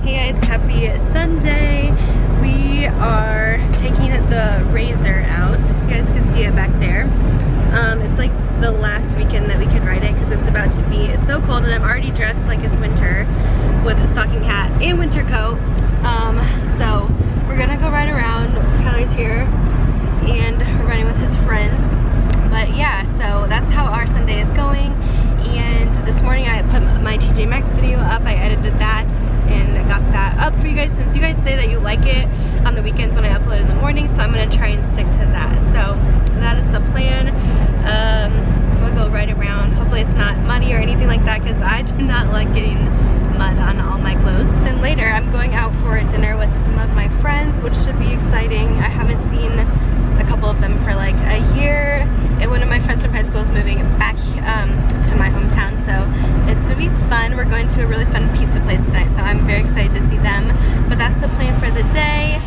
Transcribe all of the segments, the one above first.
Hey guys, happy Sunday. We are taking the Razr out. You guys can see it back there. It's like the last weekend that we could ride it because it's about to be so cold, and I'm already dressed like it's winter with a stocking hat and winter coat. So we're gonna go ride around. Tyler's here and we're riding with his friend. But yeah, so that's how our Sunday is going. And this morning I put my TJ Maxx video up. I edited that and got that up for you guys, since you guys say that you like it on the weekends when I upload in the morning, so I'm gonna try and stick to that. So that is the plan. We'll go right around. Hopefully it's not muddy or anything like that, because I do not like getting mud on all my clothes. And later I'm going out for dinner with some of my friends, which should be exciting. I haven't seen a couple of them for like a year, and one of my friends from high school is moving back to my hometown, so it's gonna be fun. We're going to a really fun pizza place tonight, so I'm very excited to see them. But that's the plan for the day.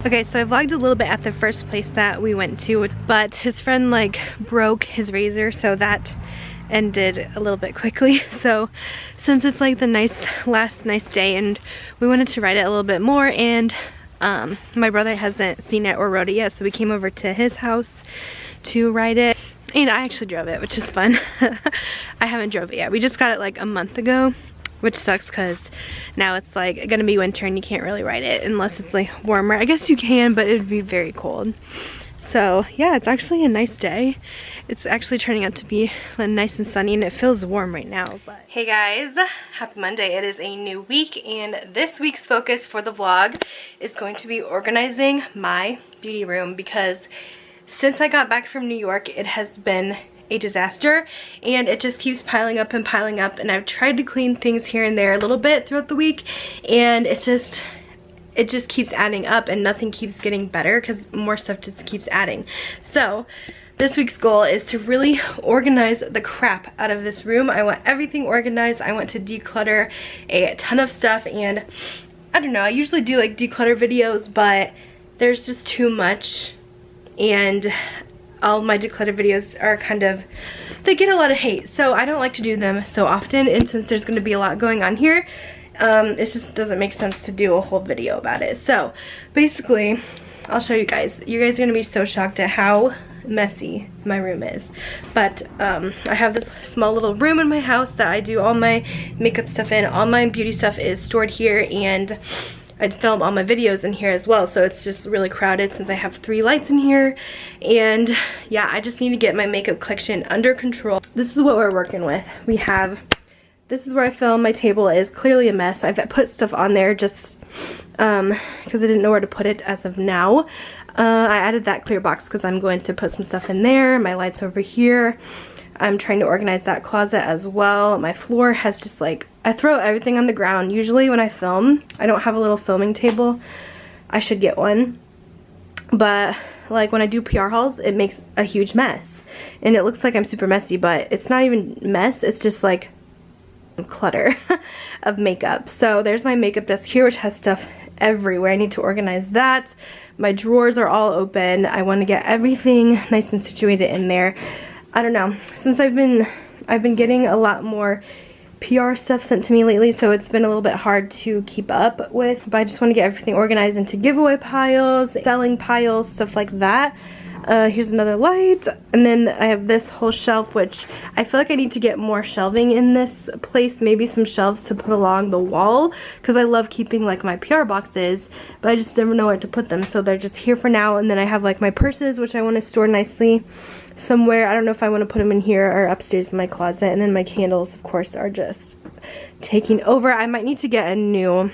Okay, so I vlogged a little bit at the first place that we went to, but his friend like broke his Razr, so that ended a little bit quickly. So since it's like the last nice day and we wanted to ride it a little bit more, and my brother hasn't seen it or rode it yet, so we came over to his house to ride it, and I actually drove it, which is fun. I haven't drove it yet. We just got it like a month ago, which sucks because now it's like gonna be winter and you can't really ride it unless it's like warmer. I guess you can, but it would be very cold. So yeah, it's actually a nice day. It's actually turning out to be nice and sunny, and it feels warm right now. But hey guys, happy Monday. It is a new week, and this week's focus for the vlog is going to be organizing my beauty room, because since I got back from New York, it has been a disaster, and it just keeps piling up and piling up, and I've tried to clean things here and there a little bit throughout the week, and it just keeps adding up and nothing keeps getting better because more stuff just keeps adding. So this week's goal is to really organize the crap out of this room. I want everything organized. I want to declutter a ton of stuff, and I don't know, I usually do like declutter videos, but there's just too much, and all my declutter videos are kind of, they get a lot of hate, so I don't like to do them so often. And since there's going to be a lot going on here, it just doesn't make sense to do a whole video about it. So basically, I'll show you guys. You guys are going to be so shocked at how messy my room is. But I have this small little room in my house that I do all my makeup stuff in. All my beauty stuff is stored here, and I'd film all my videos in here as well, so it's just really crowded since I have 3 lights in here. And yeah, I just need to get my makeup collection under control. This is what we're working with. We have, this is where I film. My table is clearly a mess. I've put stuff on there just because I didn't know where to put it as of now. I added that clear box because I'm going to put some stuff in there. My lights over here. I'm trying to organize that closet as well. My floor has just like, I throw everything on the ground. Usually when I film, I don't have a little filming table. I should get one. But like when I do PR hauls, it makes a huge mess. And it looks like I'm super messy, but it's not even mess. It's just like clutter of makeup. So there's my makeup desk here, which has stuff everywhere. I need to organize that. My drawers are all open. I want to get everything nice and situated in there. I don't know, since I've been getting a lot more PR stuff sent to me lately, so it's been a little bit hard to keep up with, but I just want to get everything organized into giveaway piles, selling piles, stuff like that. Here's another light, and then I have this whole shelf, which I feel like I need to get more shelving in this place, maybe some shelves to put along the wall, because I love keeping like my PR boxes, but I just never know where to put them, so they're just here for now. And then I have like my purses, which I want to store nicely somewhere. I don't know if I want to put them in here or upstairs in my closet. And then my candles, of course, are just taking over. I might need to get a new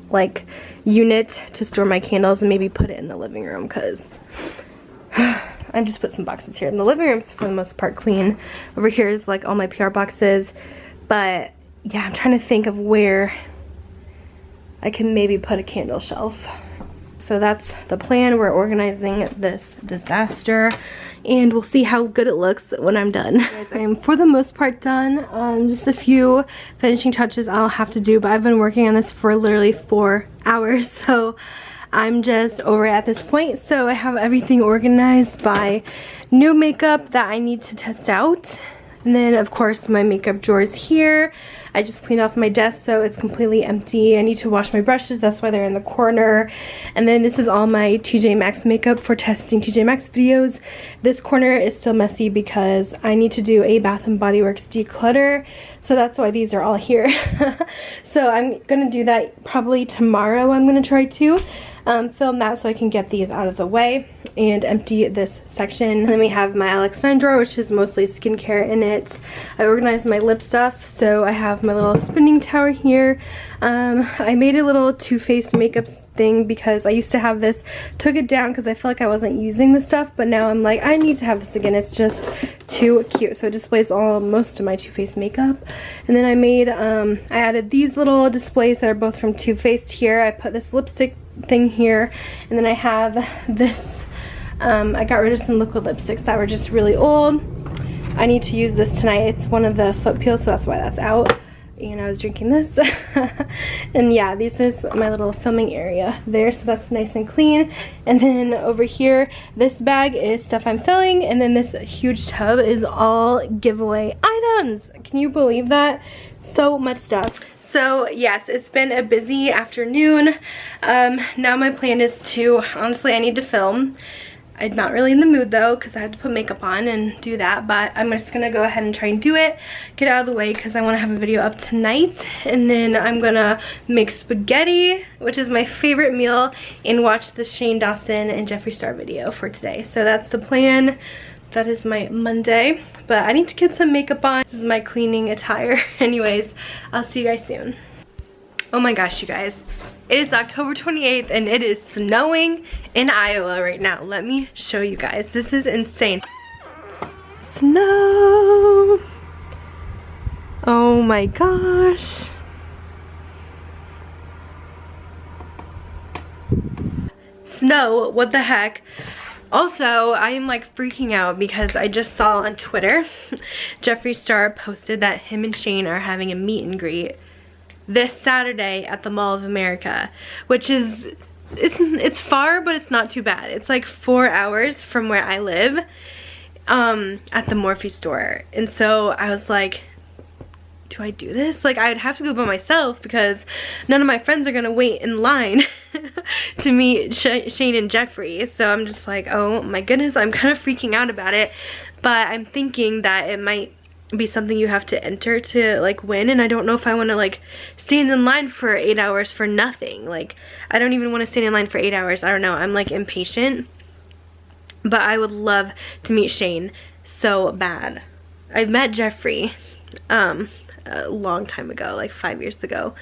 like unit to store my candles and maybe put it in the living room, because I just put some boxes here. And the living room's for the most part clean. Over here is like all my PR boxes, but yeah, I'm trying to think of where I can maybe put a candle shelf. So that's the plan. We're organizing this disaster, and we'll see how good it looks when I'm done. Guys, I am for the most part done. Just a few finishing touches I'll have to do, but I've been working on this for literally 4 hours, so I'm just over it at this point. So I have everything organized by new makeup that I need to test out. And then of course my makeup drawers here. I just cleaned off my desk, so it's completely empty. I need to wash my brushes, that's why they're in the corner. And then this is all my TJ Maxx makeup for testing TJ Maxx videos. This corner is still messy because I need to do a Bath & Body Works declutter, so that's why these are all here. So I'm gonna do that probably tomorrow. I'm gonna try to film that so I can get these out of the way and empty this section. And then we have my Alex9 drawer, which is mostly skincare in it. I organized my lip stuff, so I have my little spinning tower here. I made a little Too Faced makeup thing because I used to have this, took it down because I felt like I wasn't using the stuff, but now I'm like, I need to have this again. It's just too cute. So it displays most of my Too Faced makeup. And then I made, I added these little displays that are both from Too Faced here. I put this lipstick thing here, and then I have this, I got rid of some liquid lipsticks that were just really old. I need to use this tonight. It's one of the foot peels, so that's why that's out. And I was drinking this. And yeah, this is my little filming area there, so that's nice and clean. And then over here, this bag is stuff I'm selling, and then this huge tub is all giveaway items. Can you believe that? So much stuff. So yes, it's been a busy afternoon. Now my plan is to, honestly, I need to film. I'm not really in the mood though, because I have to put makeup on and do that, but I'm just gonna go ahead and try and do it, get out of the way, because I want to have a video up tonight. And then I'm gonna make spaghetti, which is my favorite meal, and watch the Shane Dawson and Jeffree Star video for today. So that's the plan. That is my Monday, but I need to get some makeup on. This is my cleaning attire. Anyways, I'll see you guys soon. Oh my gosh, you guys. It is October 28th and it is snowing in Iowa right now. Let me show you guys. This is insane. Snow. Oh my gosh. Snow, what the heck? Also, I am like freaking out because I just saw on Twitter, Jeffree Star posted that him and Shane are having a meet and greet this Saturday at the Mall of America, which is, it's far, but it's not too bad. It's like 4 hours from where I live, at the Morphe store. And so I was like, do I do this? Like, I'd have to go by myself because none of my friends are gonna wait in line to meet Shane and Jeffree. So I'm just like, oh my goodness, I'm kind of freaking out about it. But I'm thinking that it might be something you have to enter to like win, and I don't know if I want to like stand in line for 8 hours for nothing. Like, I don't even want to stand in line for 8 hours. I don't know, I'm like impatient. But I would love to meet Shane so bad. I met Jeffree a long time ago, like 5 years ago.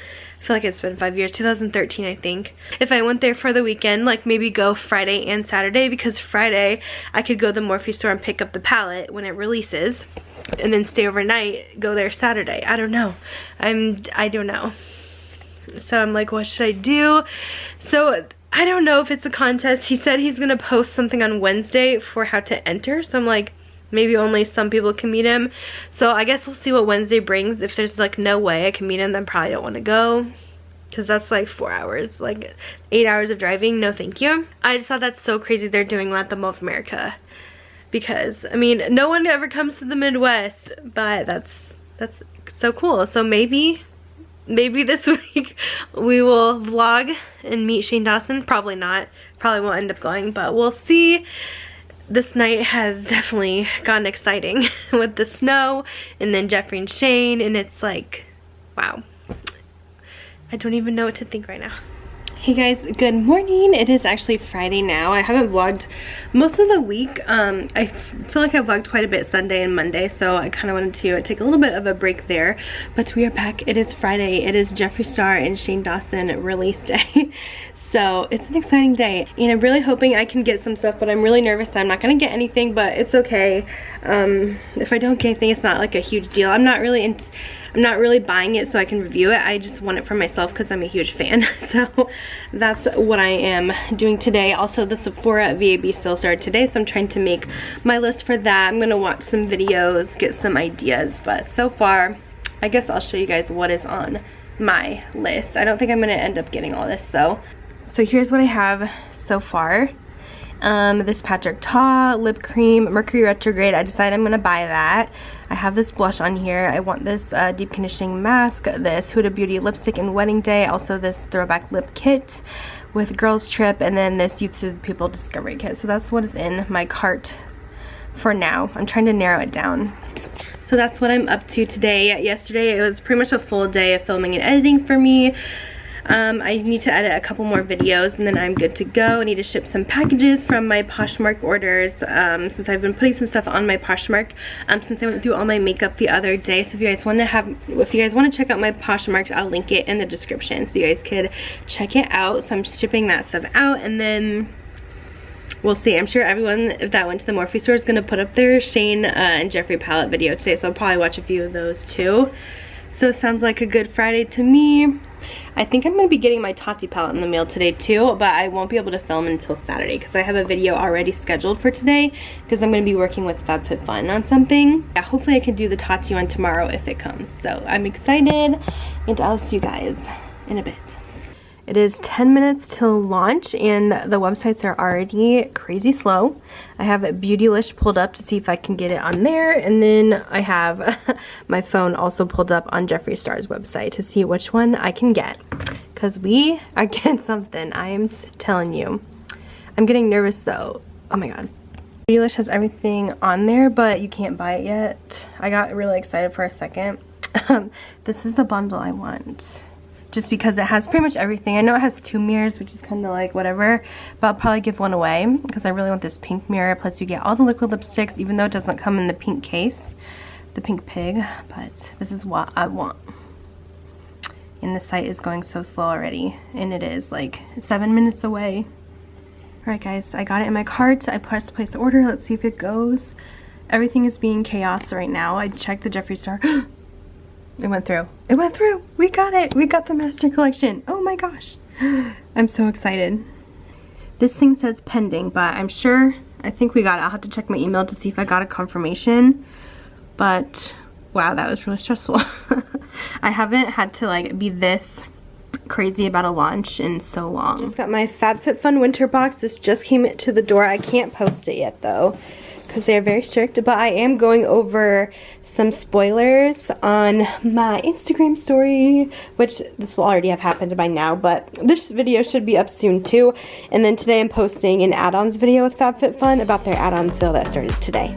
I feel like it's been 5 years, 2013 I think. If I went there for the weekend, like maybe go Friday and Saturday, because Friday I could go to the Morphe store and pick up the palette when it releases, and then stay overnight, go there Saturday. I don't know. I don't know. So I'm like, what should I do? So I don't know if it's a contest. He said he's gonna post something on Wednesday for how to enter. So I'm like, maybe only some people can meet him. So I guess we'll see what Wednesday brings. If there's like no way I can meet him, then probably don't want to go, because that's like 4 hours, like 8 hours of driving. No thank you. I just thought that's so crazy they're doing that at the Mall of America, because I mean, no one ever comes to the Midwest, but that's so cool. So maybe this week we will vlog and meet Shane Dawson. Probably not, probably won't end up going, but we'll see. this night has definitely gotten exciting with the snow and then Jeffree and Shane, and it's like, wow. I don't even know what to think right now. Hey guys, good morning. It is actually Friday now. I haven't vlogged most of the week. I feel like I vlogged quite a bit Sunday and Monday, so I kind of wanted to take a little bit of a break there. But we are back. It is Friday. It is Jeffree Star and Shane Dawson release day. So it's an exciting day, and I'm really hoping I can get some stuff, but I'm really nervous that I'm not gonna get anything, but it's okay. If I don't get anything, it's not like a huge deal. I'm not really buying it so I can review it. I just want it for myself because I'm a huge fan. So that's what I am doing today. Also, the Sephora VAB sale started today, so I'm trying to make my list for that. I'm gonna watch some videos, get some ideas, but so far, I guess I'll show you guys what is on my list. I don't think I'm gonna end up getting all this though. So here's what I have so far. This Patrick Ta lip cream, Mercury Retrograde. I decided I'm gonna buy that. I have this blush on here. I want this deep conditioning mask, this Huda Beauty lipstick in Wedding Day, also this throwback lip kit with Girls Trip, and then this Youth to the People Discovery kit. So that's what is in my cart for now. I'm trying to narrow it down. So that's what I'm up to today. Yesterday it was pretty much a full day of filming and editing for me. I need to edit a couple more videos and then I'm good to go. I need to ship some packages from my Poshmark orders since I've been putting some stuff on my Poshmark since I went through all my makeup the other day. So if you guys want to check out my Poshmarks, I'll link it in the description so you guys could check it out. So I'm shipping that stuff out, and then we'll see. I'm sure everyone that went to the Morphe store is going to put up their Shane and Jeffree palette video today, so I'll probably watch a few of those too. So it sounds like a good Friday to me. I think I'm going to be getting my Tati palette in the mail today too, but I won't be able to film until Saturday because I have a video already scheduled for today because I'm going to be working with FabFitFun on something. Yeah, hopefully I can do the Tati one tomorrow if it comes. So I'm excited, and I'll see you guys in a bit. It is 10 minutes till launch and the websites are already crazy slow. I have Beautylish pulled up to see if I can get it on there, and then I have my phone also pulled up on Jeffree Star's website to see which one I can get, because we are getting something, I am telling you. I'm getting nervous though. Oh my god. Beautylish has everything on there, but you can't buy it yet. I got really excited for a second. This is the bundle I want, just because it has pretty much everything. I know it has 2 mirrors, which is kind of like whatever, but I'll probably give one away because I really want this pink mirror. Plus you get all the liquid lipsticks, even though it doesn't come in the pink case, the pink pig, but this is what I want. And the site is going so slow already, and it is like 7 minutes away. Alright guys, I got it in my cart. I pressed to place the order. Let's see if it goes. Everything is being chaos right now. I checked the Jeffree Star. It went through. It went through. We got it. We got the master collection. Oh my gosh. I'm so excited. This thing says pending, but I'm sure, I think we got it. I'll have to check my email to see if I got a confirmation. But wow, that was really stressful. I haven't had to like be this crazy about a launch in so long. Just got my FabFitFun winter box. This just came to the door. I can't post it yet though, because they're very strict, but I am going over some spoilers on my Instagram story, which this will already have happened by now, but this video should be up soon too. And then today I'm posting an add-ons video with FabFitFun about their add-on sale that started today.